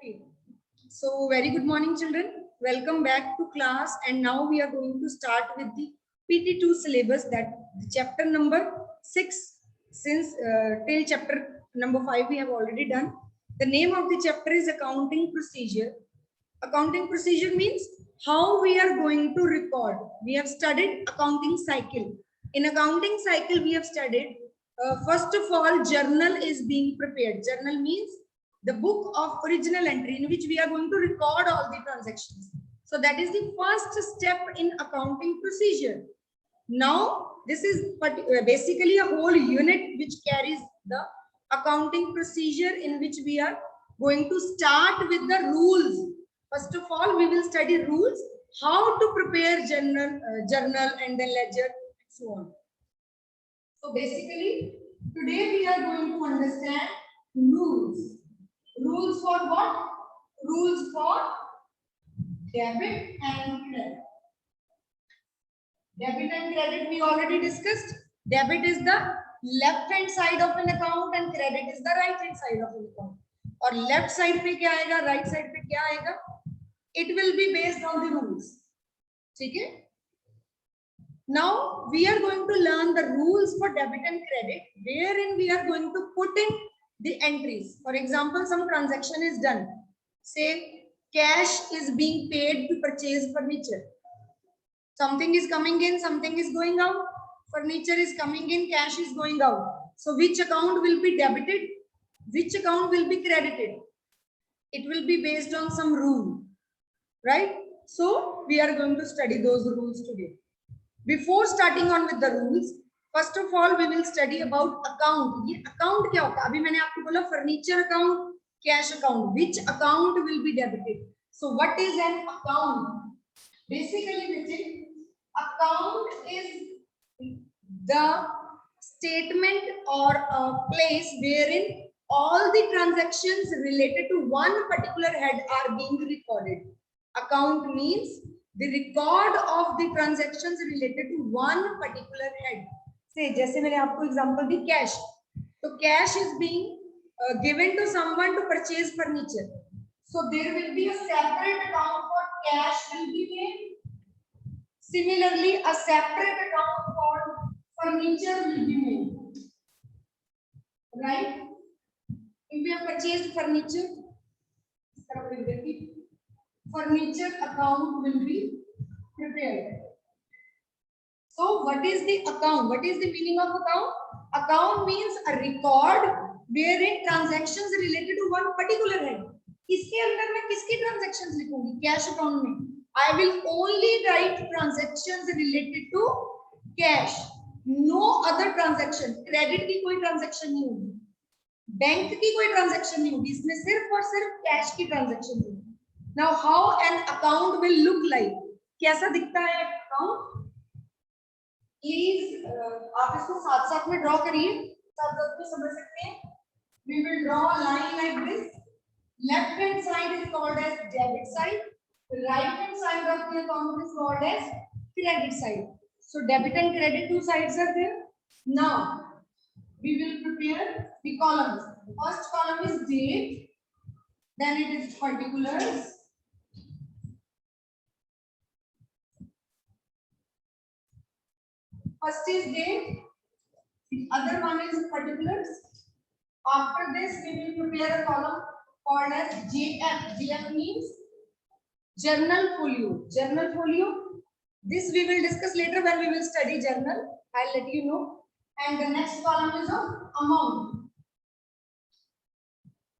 Okay. So very good morning, children. Welcome back to class. And now we are going to start with the PT2 syllabus, that chapter number 6. Since till chapter number 5 we have already done. The name of the chapter is accounting procedure. Accounting procedure means how we are going to record. We have studied accounting cycle. In accounting cycle we have studied first of all, journal is being prepared. Journal means the book of original entry in which we are going to record all the transactions. So that is the first step in accounting procedure. Now this is basically a whole unit which carries the accounting procedure, in which we are going to start with the rules. First of all, we will study rules, how to prepare journal and then ledger and so on. So basically, today we are going to understand rules. Rules for what? Rules for debit and credit. Debit and credit we already discussed. Debit is the left hand side of an account and credit is the right hand side of an account. और left side पे क्या आएगा, right side पे क्या आएगा? It will be based on the rules. ठीक है? Now we are going to learn the rules for debit and credit, wherein we are going to put in the entries. For example, some transaction is done. Say cash is being paid to purchase furniture. Something is coming in, something is going out. Furniture is coming in, cash is going out. So which account will be debited? Which account will be credited? It will be based on some rule, right? So we are going to study those rules today. Before starting on with the rules, first of all we will study about account. ये account क्या होता है? अभी मैंने आपको बोला furniture account, cash account. Which account will be debited? So what is an account? Basically, account is the statement or a place wherein all the transactions related to one particular head are being recorded. Account means the record of the transactions related to one particular head. Say, जैसे मैंने आपको example the cash. So cash is being given to someone to purchase furniture. So there will be a separate account for cash will be made. Similarly, a separate account for furniture will be made. Right? If we have purchased furniture, furniture account will be prepared. So what is the account? What is the meaning of account? Account means a record wherein transactions related to one particular head. इसके अंदर मैं किसकी transactions लिखूंगी? Cash account में I will only write transactions related to cash. No other transaction. Credit की कोई transaction नहीं होगी. बैंक की कोई transaction नहीं होगी. इसमें सिर्फ और सिर्फ cash की transaction होगी. Now, how an account will look like? कैसा दिखता है account? Please, आप इसको साथ-साथ में draw करिए. साथ-साथ में समझ सकते हैं. We will draw a line like this. Left hand side is called as debit side. The right hand side of the account is called as credit side. So debit and credit, two sides are there. Now, we will prepare the columns. First column is date. Then it is particulars. First is date, the other one is particulars. After this, we will prepare a column called as JF. JF means journal folio. Journal folio. This we will discuss later when we will study journal. I'll let you know. And the next column is of amount.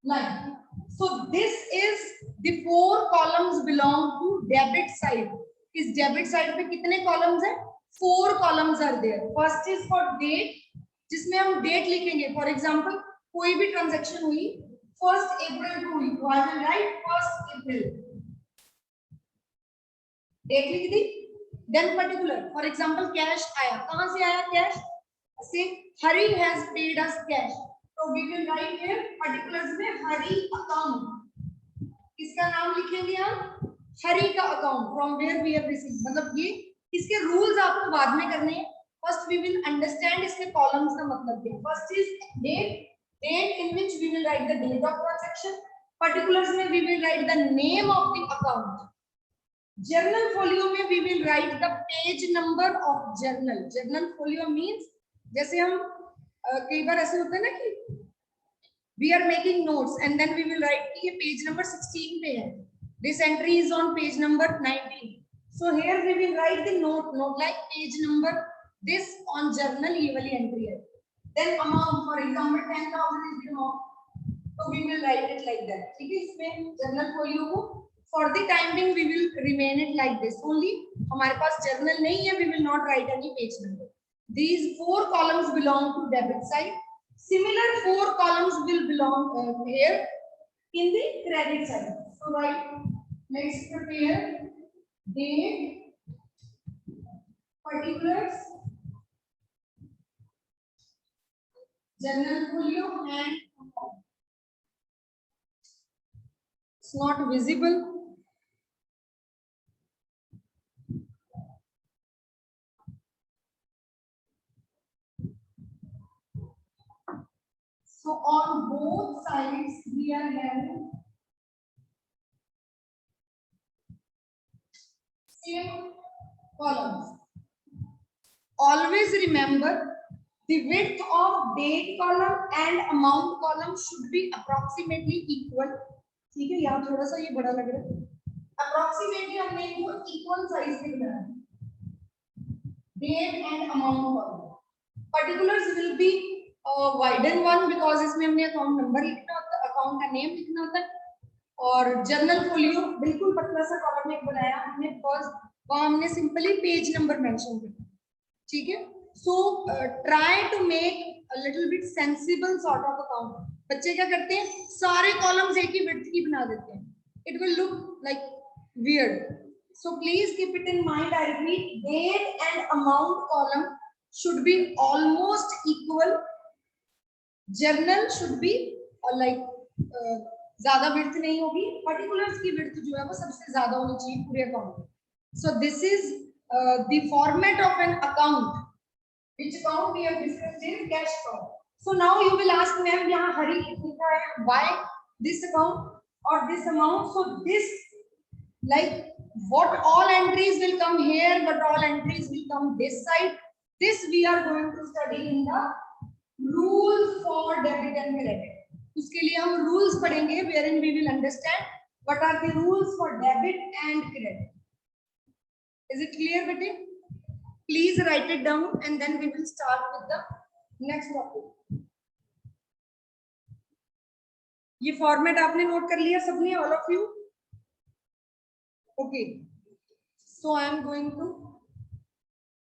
Line. So this is the four columns belong to debit side. इस debit side पे कितने columns हैं? 4 columns are there. First is for date, जिसमें हम date लिखेंगे. For example, कोई भी transaction हुई 1st April को हुई, तो I will write 1st April. Date लिख दी. Then particular. For example, cash आया. कहाँ से आया cash? Say Hari has paid us cash. So we will write here particulars में Hari account. किसका नाम लिखेंगे हम? Hari का account. From where we have received. मतलब ये इसके रूल्स आपको बाद में करने हैं. फर्स्ट वी विल अंडरस्टैंड इसके कॉलम्स का मतलब क्या है. First is date, date in which we will write the date of transaction. Particulars में we will write the name of the account. Journal folio में we will write the page number of journal. Journal folio means जैसे हम कई बार ऐसे होता है ना कि we are making notes and then we will write कि ये page number 16 पे है. This entry is on page number 19. So here we will write the note like page number this on journal ये वाली entry है. Then amount, for example 10,000 is the amount. So we will write it like that. ठीक है, इसमें journal folio को for the time being we will remain it like this only. हमारे पास journal नहीं है, we will not write any page number. These 4 columns belong to debit side. Similar 4 columns will belong here in the credit side. So right, let's prepare date, particulars, journal folio and it's not visible. So on both sides we are having same columns. Always remember the width of date column and amount column should be approximately equal. ठीक है, यहाँ थोड़ा सा ये बड़ा लग रहा है. Approximately हमने इनको equal size में बनाया. Date and amount column. Particulars will be widen one because इसमें हमने अकाउंट नंबर लिखना होता है, अकाउंट का नेम लिखना होता है. और जर्नल फोलियो बिल्कुल पतला सा कॉलम एक बनाया हमने बिकॉज वहां हमने सिंपली पेज नंबर मेंशन किया. ठीक है, so try to make a little bit sensible sort of account. बच्चे क्या करते हैं, सारे कॉलम्स एक ही विड्थ की बना देते हैं. It will look like weird. So please keep it in mind. I repeat, date and amount column should be almost equal. Journal should be like ज्यादा विड्थ नहीं होगी. पर्टिकुलर्स की विड्थ जो है वो सबसे ज्यादा होनी चाहिए पूरे अकाउंट में. So this is the format of an account which account we have discussed in cash account. So now you will ask ma'am यहाँ हरी लिखा है, व्हाई दिस अकाउंट और this amount. So this like what all entries will come here, but all entries will come this side. This we are going to study in the rules for debit and credit. उसके लिए हम rules पढ़ेंगे wherein we will understand what are the rules for debit and credit. Is it clear बेटे? Please write it down and then we will start with the next topic. ये format आपने note कर लिया सबने, all of you? Okay. So I am going to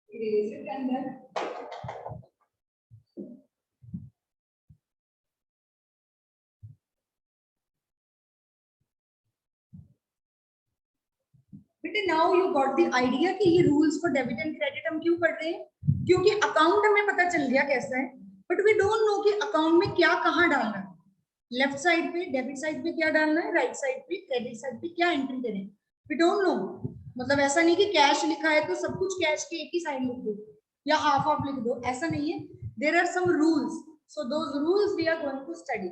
erase it and then बेटे now you got the idea कि ये rules for debit and credit हम क्यों पढ़ रहे हैं. क्योंकि अकाउंट हमें पता चल गया कैसा है, बट वी डोंट नो कि अकाउंट में क्या कहाँ डालना है. लेफ्ट साइड पे डेबिट साइड पे क्या डालना है, राइट साइड पे क्रेडिट साइड पे क्या एंट्री करें. We don't know. मतलब ऐसा नहीं कि कैश लिखा है तो सब कुछ कैश के एक ही साइड लिख दो या हाफ ऑफ लिख दो, ऐसा नहीं है. There are some rules. So those rules we are going to study.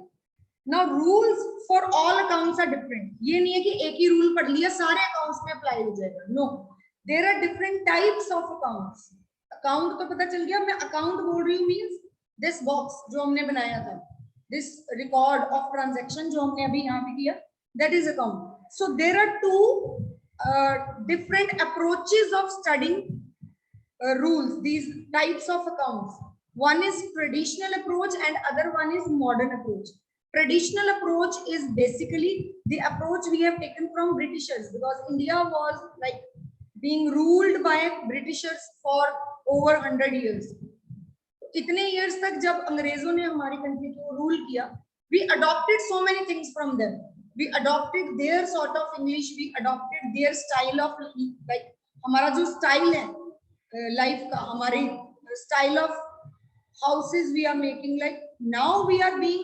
Now rules for all accounts are different. ये नहीं है कि एक ही रूल पढ़ लिया सारे अकाउंट्स में अप्लाई हो जाएगा. No, there are different types of accounts. Account तो पता चल गया. मैं अकाउंट बोल रही हूँ मींस दिस बॉक्स जो हमने बनाया था, दिस रिकॉर्ड ऑफ ट्रांजैक्शन जो हमने अभी यहाँ पे किया, that is account. So there are two different approaches of studying rules, these types of accounts. One is traditional approach and other one is modern approach. Traditional approach is basically the approach we have taken from Britishers, because India was like being ruled by Britishers for over 100 years. इतने years तक जब अंग्रेजों ने हमारी country को rule किया, we adopted so many things from them. We adopted their sort of English. We adopted their style of like हमारा जो style है life का, हमारे style of houses we are making, like now we are being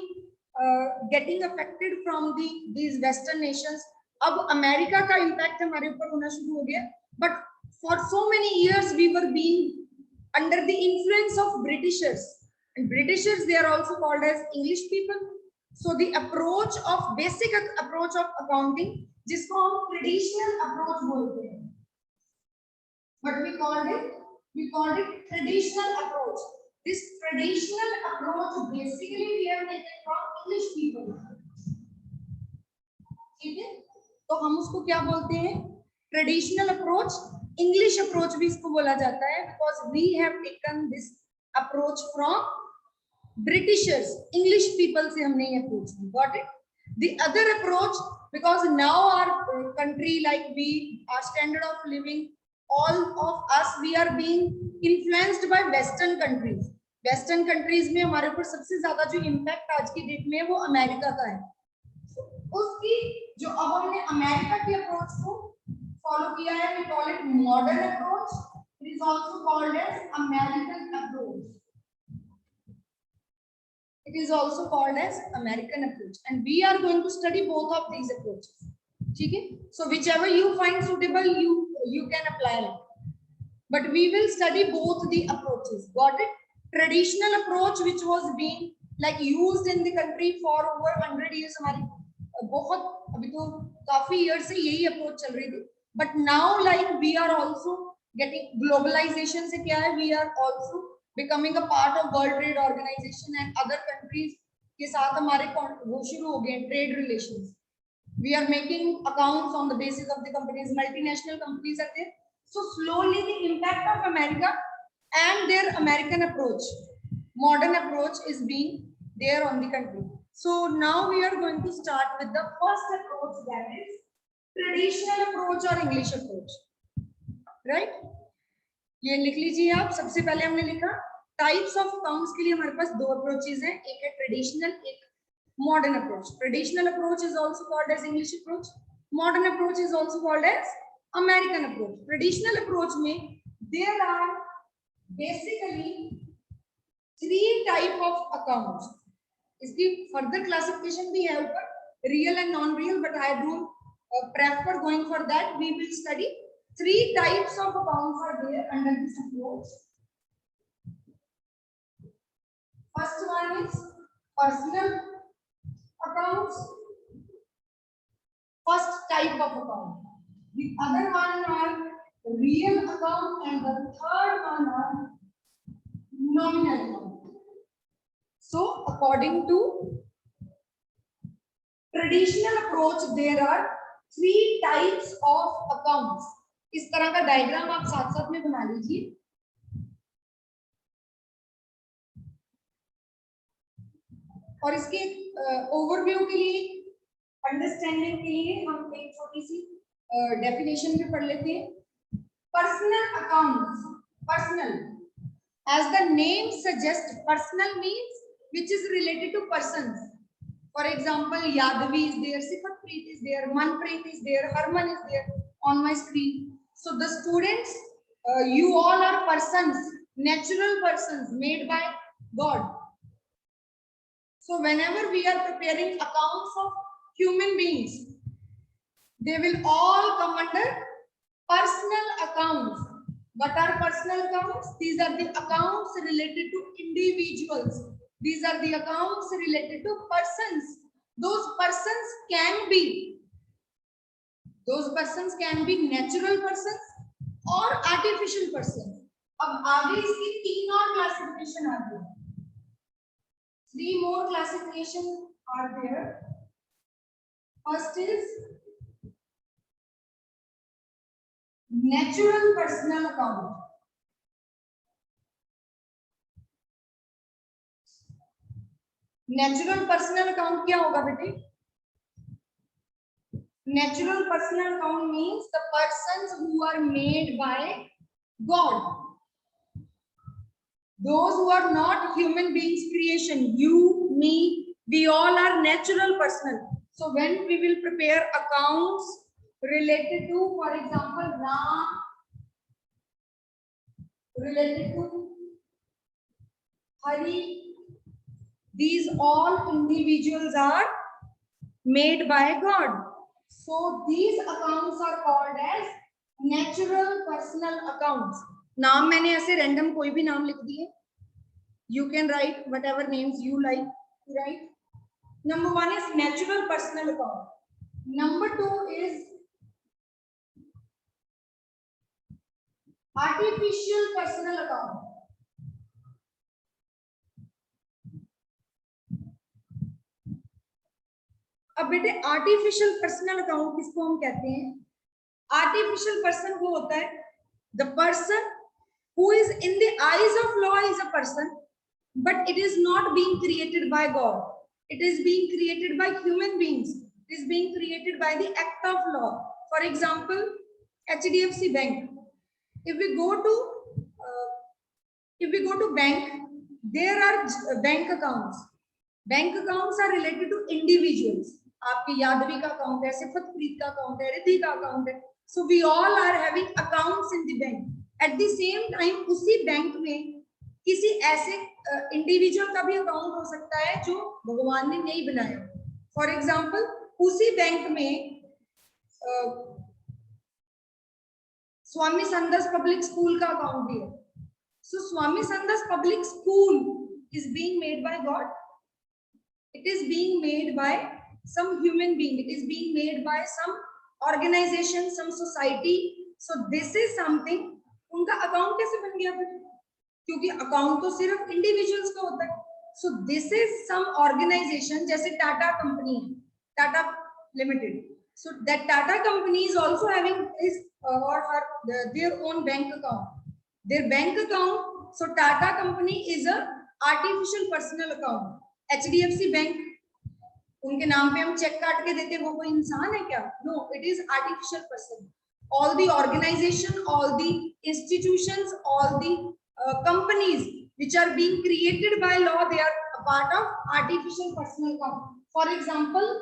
getting affected from these Western nations. अब America का impact हमारे ऊपर होना शुरू हो गया. But for so many years we were being under the influence of Britishers. And Britishers, they are also called as English people. So the approach of basic approach of accounting, जिसको हम traditional approach बोलते हैं, but we called it traditional approach. This traditional approach basically we have taken from English people. ठीक है, तो हम उसको क्या बोलते हैं? ट्रेडिशनल अप्रोच, इंग्लिश अप्रोच भी इसको बोला जाता है, because we have taken this approach from Britishers, English people से हमने ये अप्रोच ली. Got it? The other approach, because now our country, like we, our standard of living, all of us we are being influenced by western countries. Western countries में हमारे ऊपर सबसे ज्यादा जो इम्पैक्ट आज की डेट में है वो अमेरिका का है. उसकी जो अब हमने अमेरिका के अप्रोच को फॉलो किया है, we call it modern approach. It is also called as American approach. It is also called as American approach, and we are going to study both of these approaches. ठीक है? So whichever you find suitable, you can apply it. But we will study both the approaches. Got it? Traditional approach, which was being like used in the country for over 100 years, हमारी बहुत अभी तो काफी years से यही approach चल रही थी. But now, like we are also getting globalization से क्या है? We are also becoming a part of World Trade Organization and other countries के साथ हमारे वो शुरू हो गए trade relations. We are making accounts on the basis of the companies. Multinational companies are there. So slowly the impact of America and their American approach, modern approach, is being there on the country. So now we are going to start with the first approach, that is traditional approach or English approach. Right? ये लिख लीजिए आप. सबसे पहले हमने लिखा types of accounts के लिए हमारे पास दो अप्रोचेज हैं, एक है ट्रेडिशनल, एक modern approach. Traditional approach is also called as English approach. Modern approach is also called as American approach. Traditional approach में there are basically 3 type of accounts. इसकी further classification भी है ऊपर, real and non-real, but I don't prefer going for that. We will study 3 types of accounts are there under this approach. First one is personal accounts, first type of account. The other one are real account, and the third one are nominal account. So according to traditional approach, there are 3 types of accounts. इस तरह का diagram आप साथ साथ में बना लीजिए. और इसके ओवरव्यू के लिए, अंडरस्टैंडिंग के लिए हम एक छोटी सी डेफिनेशन भी पढ़ लेते हैं. Personal accounts. Personal, as the name suggests, personal means which is related to persons. For example, Yadavi is there, Sifatpreet is there, Manpreet is there, Harman is there on my screen. So the students, you all are persons, natural persons made by God. So whenever we are preparing accounts of human beings, they will all come under personal accounts. What are personal accounts? These are the accounts related to individuals. These are the accounts related to persons. Those persons can be natural persons or artificial persons. अब आगे इसकी 3 और classification आती है. 3 more classification are there. First is natural personal account. Natural personal account क्या होगा बेटे? Natural personal account means the persons who are made by God. Those who are not human beings creation, you, me, we all are natural personal. So when we will prepare accounts related to, for example, Ram, related to Hari, these all individuals are made by God. So these accounts are called as natural personal accounts. नाम मैंने ऐसे random कोई भी नाम लिख दिए. You can write whatever names you like to write. Number one is natural personal account. Number two is artificial personal account. अब बेटे आर्टिफिशियल पर्सनल अकाउंट किसको हम कहते हैं? आर्टिफिशियल पर्सन वो होता है the person who is in the eyes of law is a person, but it is not being created by God. It is being created by human beings. It is being created by the act of law. For example, HDFC Bank. If we go to bank, there are bank accounts. Bank accounts are related to individuals. आपकी यादवी का account है, सिफतप्रीत का account है, रिद्धि का account है. So we all are having accounts in the bank. At the same time, उसी bank में किसी ऐसे इंडिविजुअल का भी अकाउंट हो सकता है जो भगवान ने नहीं बनाया. फॉर एग्जाम्पल, उसी बैंक में स्वामी संदस पब्लिक स्कूल का अकाउंट भी है. So Swami Sandas public school is being made by God. It is being made by some human being. It is being made by some organisation, some society. So this is something. उनका account कैसे बन गया फिर? क्योंकि account तो सिर्फ individuals का होता है. So this is some organisation, जैसे टाटा कंपनी है, Tata limited. So that Tata company is also having his or her their own bank account. Their bank account. So Tata company is a artificial personal account. HDFC Bank, उनके नाम पे हम check काट के देते, वो कोई इंसान है क्या? No, it is artificial person. All the organization, all the institutions, all the companies which are being created by law, they are a part of artificial personal account. For example,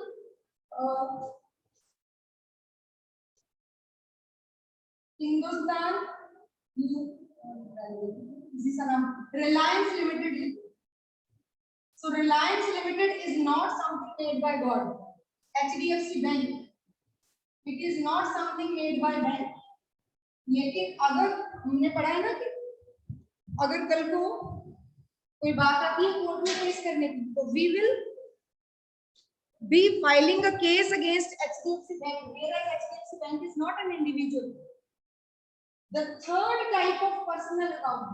Hindustan, Reliance Limited. So Reliance Limited is not something made by God. HDFC Bank, it is not something made by bank. लेकिन अगर हमने पढ़ा है ना कि अगर कल को कोई बात आती है कोर्ट में केस करने की, तो we will be filing a case against HDFC Bank, whereas HDFC Bank is not an individual. The third type of personal account,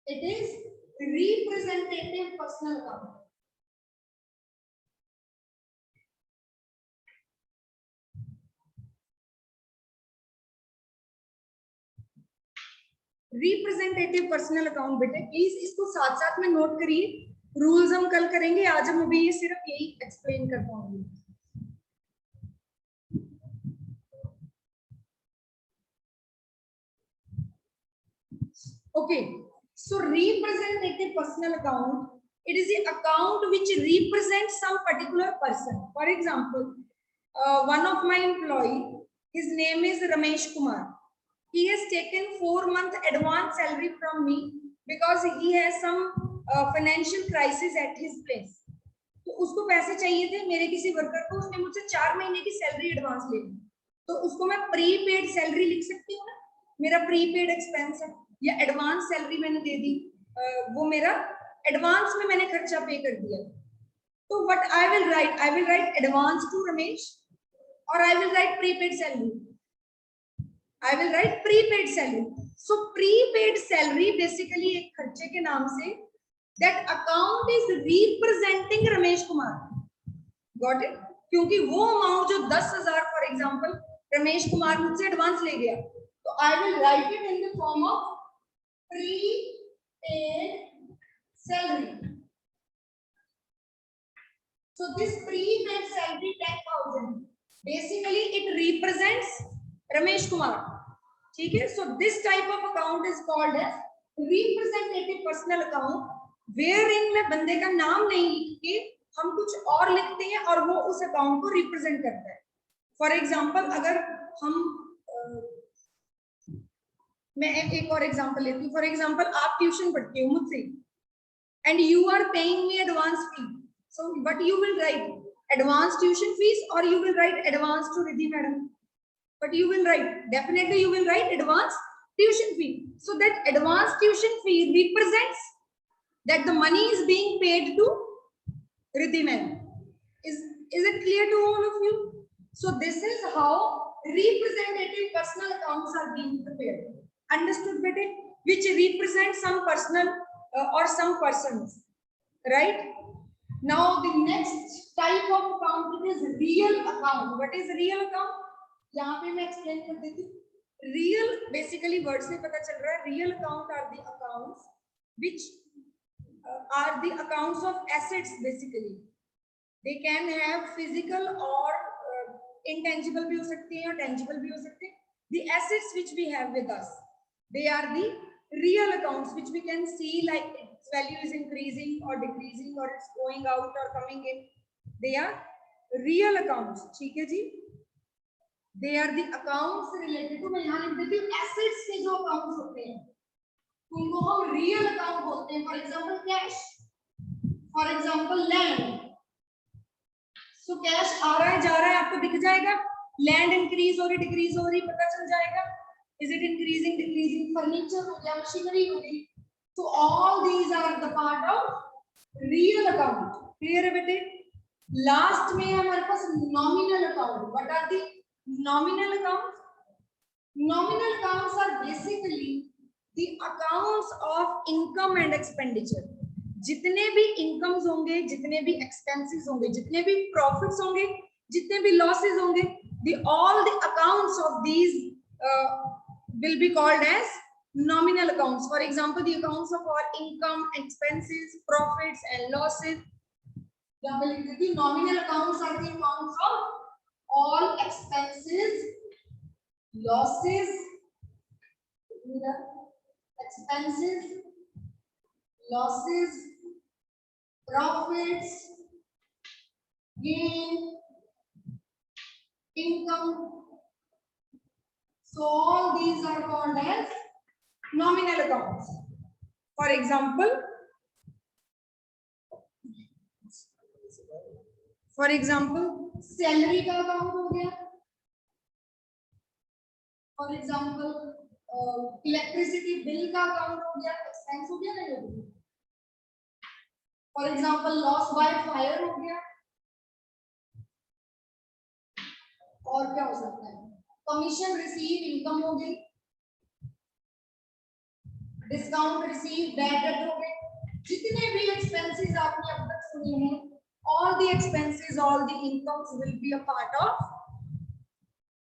it is representative personal account. Representative personal account बेटे please इसको साथ साथ में note करिए. Rules हम कल करेंगे, आज हम अभी ये सिर्फ यही एक्सप्लेन कर पाऊंगी. Okay, so representative personal account, it is the account which represents some particular person. For example, one of my employee, his name is Ramesh Kumar. He has taken 4-month advance salary from me because he has some financial crisis at his place. तो उसको पैसे चाहिए थे मेरे किसी worker को, उसने मुझसे 4 महीने की सैलरी एडवांस ले ली. तो उसको मैं प्रीपेड सैलरी लिख सकती हूँ ना, मेरा प्रीपेड एक्सपेंस है, या एडवांस सैलरी मैंने दे दी, वो मेरा एडवांस में मैंने खर्चा पे कर दिया. तो what I will write advance to Ramesh, और I will write prepaid salary. I will write prepaid salary. So prepaid salary basically एक खर्चे के नाम से that account is representing Ramesh Kumar. Got it? क्योंकि वो अमाउंट जो 10,000 for example रमेश कुमार मुझसे एडवांस ले गया, तो I will write it in the form of prepaid salary. So this prepaid salary 10,000 basically it represents Ramesh Kumar. ठीक है. So this type of account is called as representative personal account, where in में बंदे का नाम नहीं लिख के हम कुछ और लिखते हैं और वो उस अकाउंट को रिप्रेजेंट करता है. फॉर एग्जांपल, अगर हम मैं एक और एग्जांपल लेती हूँ. फॉर एग्जांपल, आप ट्यूशन पढ़ते हो मुझसे and you are paying me advance fee. So what you will write, advance tuition fees, और you will write advance to Riddhi madam. But you will write, definitely you will write advance tuition fee. So that advance tuition fee represents that the money is being paid to Riddhi ma'am. Is it clear to all of you? So this is how representative personal accounts are being prepared. Understood, bete? Which represent some personal or some persons, right? Now the next type of account, it is real account. What is real account? यहाँ पे मैं explain कर देती हूँ. Real basically word से पता चल रहा है. Real account are the accounts which are the accounts of assets basically. They can have physical or intangible भी हो सकते हैं और tangible भी हो सकते हैं. The assets which we have with us, they are the real accounts which we can see like its value is increasing or decreasing or it's going out or coming in. They are real accounts. ठीक है जी? They are the accounts related to, मैं यहाँ लिख देती हूँ assets के जो accounts होते हैं उनको हम real account बोलते हैं. For example cash, for example land. So cash आ रहा है जा रहा है आपको दिख जाएगा. Land increase हो रही decrease हो रही पता चल जाएगा. Is it increasing, decreasing? Furniture हो गया, machinery हो गई. So all these are the part of real account. Clear है बेटे? Last में हमारे पास nominal account. What are the nominal accounts? Nominal accounts are basically the accounts of income and expenditure. जितने भी incomes होंगे, जितने भी expenses होंगे, जितने भी profits होंगे, जितने भी losses होंगे, all the accounts of these will be called as nominal accounts. For example, the accounts of our income, expenses, profits and losses. The nominal accounts are the accounts of all expenses, losses, expenses, losses, profits, gain, income. So all these are called as nominal accounts. For example, salary का account हो गया. For example, electricity bill का account हो गया, expense हो गया नहीं हो गया. For example, loss by fire हो गया. और क्या हो सकता है? Commission receive income हो गई. Discount receive bad debt हो गए. जितने भी expenses आपने अब तक सुने हैं, all the expenses, all the incomes will be a part of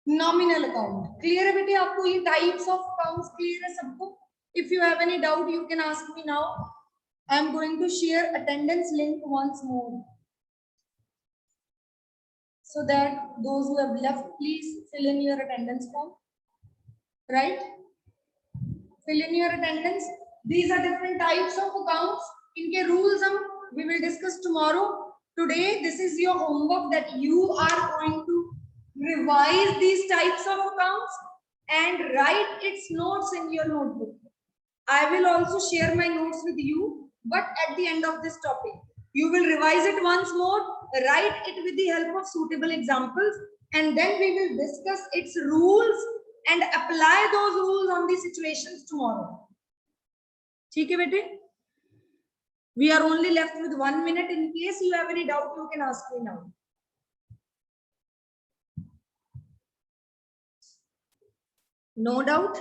nominal account. Clear है बेटे आपको ये types of accounts clear है सबको? If you have any doubt, you can ask me now. I am going to share attendance link once more, so that those who have left, please fill in your attendance form. Right? Fill in your attendance. These are different types of accounts. इनके rules we will discuss tomorrow. Today, this is your homework that you are going to revise these types of accounts and write its notes in your notebook. I will also share my notes with you, but at the end of this topic, you will revise it once more, write it with the help of suitable examples, and then we will discuss its rules and apply those rules on the situations tomorrow. ठीक है बेटे? We are only left with 1 minute. In case you have any doubt, you can ask me now. No doubt?